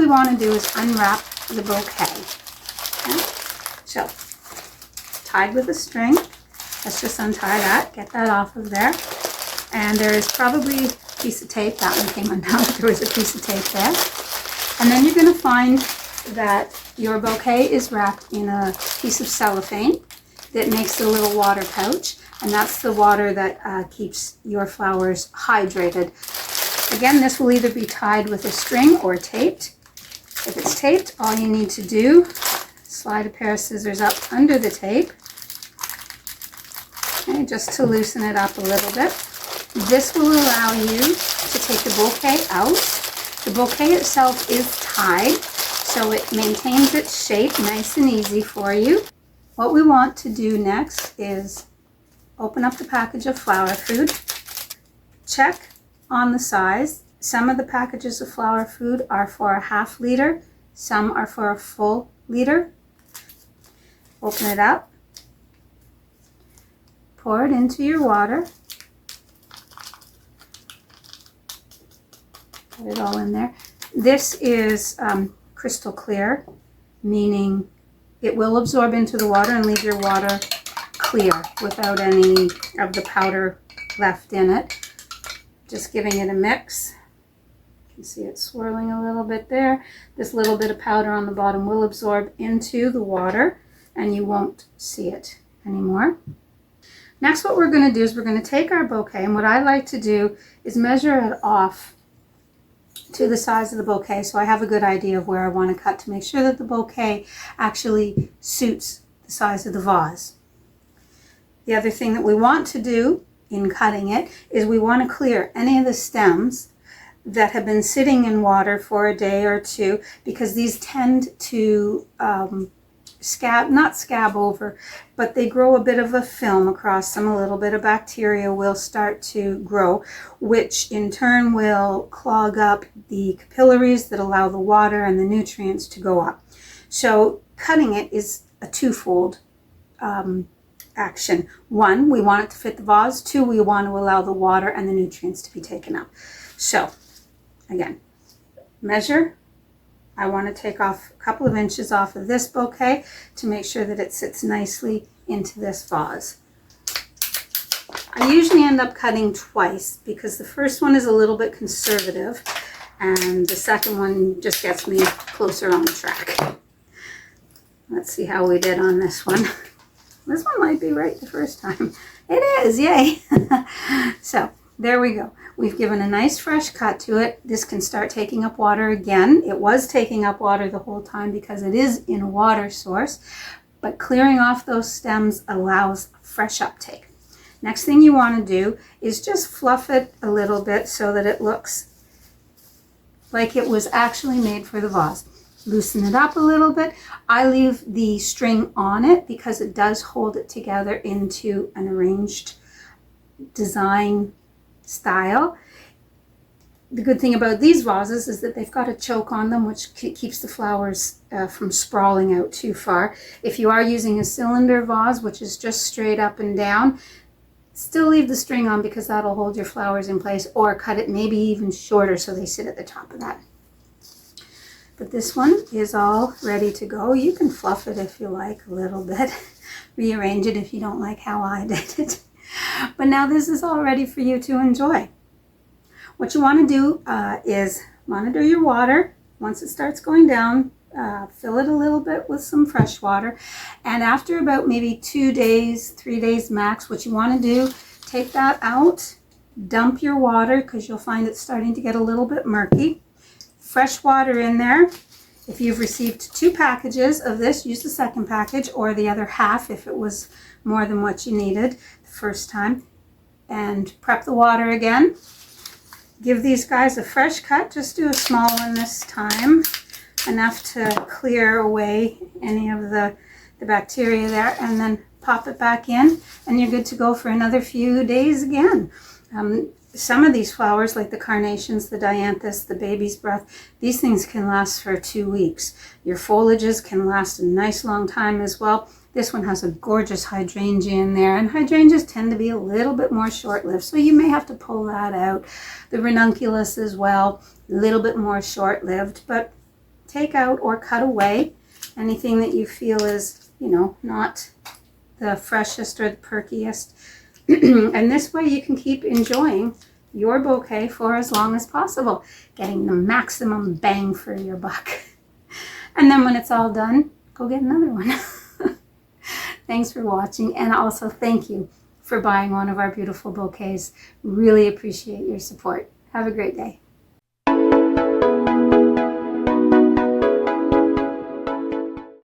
we want to do is unwrap the bouquet. Okay? So, tied with a string. Let's just untie that, get that off of there. And there is probably a piece of tape. That one came undone, but there was a piece of tape there. And then you're going to find that your bouquet is wrapped in a piece of cellophane that makes a little water pouch. And that's the water that keeps your flowers hydrated. Again, this will either be tied with a string or taped. If it's taped, all you need to do, slide a pair of scissors up under the tape. Okay, just to loosen it up a little bit. This will allow you to take the bouquet out. The bouquet itself is tied, so it maintains its shape nice and easy for you. What we want to do next is open up the package of flower food. Check on the size. Some of the packages of flower food are for a ½ liter, some are for a full liter. Open it up. Pour it into your water. Put it all in there. This is crystal clear, meaning it will absorb into the water and leave your water clear without any of the powder left in it. Just giving it a mix. You can see it swirling a little bit there. This little bit of powder on the bottom will absorb into the water and you won't see it anymore. Next, what we're going to do is we're going to take our bouquet, and what I like to do is measure it off to the size of the bouquet so I have a good idea of where I want to cut to make sure that the bouquet actually suits the size of the vase. The other thing that we want to do in cutting it is we want to clear any of the stems that have been sitting in water for a day or two, because these tend to not scab over, but they grow a bit of a film across them. A little bit of bacteria will start to grow, which in turn will clog up the capillaries that allow the water and the nutrients to go up. So cutting it is a twofold action. One, we want it to fit the vase. Two, we want to allow the water and the nutrients to be taken up. So again, measure. I want to take off a couple of inches off of this bouquet to make sure that it sits nicely into this vase. I usually end up cutting twice because the first one is a little bit conservative and the second one just gets me closer on track. Let's see how we did on this one. This one might be right the first time. It is, yay! So there we go. We've given a nice fresh cut to it. This can start taking up water again. It was taking up water the whole time because it is in a water source, but clearing off those stems allows fresh uptake. Next thing you want to do is just fluff it a little bit so that it looks like it was actually made for the vase. Loosen it up a little bit. I leave the string on it because it does hold it together into an arranged design style. The good thing about these vases is that they've got a choke on them, which keeps the flowers from sprawling out too far. If you are using a cylinder vase, which is just straight up and down, still leave the string on because that'll hold your flowers in place, or cut it maybe even shorter so they sit at the top of that. But this one is all ready to go. You can fluff it if you like a little bit, rearrange it if you don't like how I did it. But now this is all ready for you to enjoy. What you want to do is monitor your water. Once it starts going down, fill it a little bit with some fresh water. And after about maybe 2 days, 3 days max, what you want to do, take that out, dump your water because you'll find it's starting to get a little bit murky. Fresh water in there. If you've received 2 packages of this, use the second package or the other half if it was more than what you needed the first time. And prep the water again. Give these guys a fresh cut. Just do a small one this time, enough to clear away any of the bacteria there, and then pop it back in and you're good to go for another few days again. Some of these flowers, like the carnations, the dianthus, the baby's breath, these things can last for 2 weeks. Your foliages can last a nice long time as well. This one has a gorgeous hydrangea in there, and hydrangeas tend to be a little bit more short-lived, so you may have to pull that out. The ranunculus as well, a little bit more short-lived, but take out or cut away anything that you feel is, you know, not the freshest or the perkiest. And this way you can keep enjoying your bouquet for as long as possible, getting the maximum bang for your buck. And then when it's all done, go get another one. Thanks for watching, and also thank you for buying one of our beautiful bouquets. Really appreciate your support. Have a great day.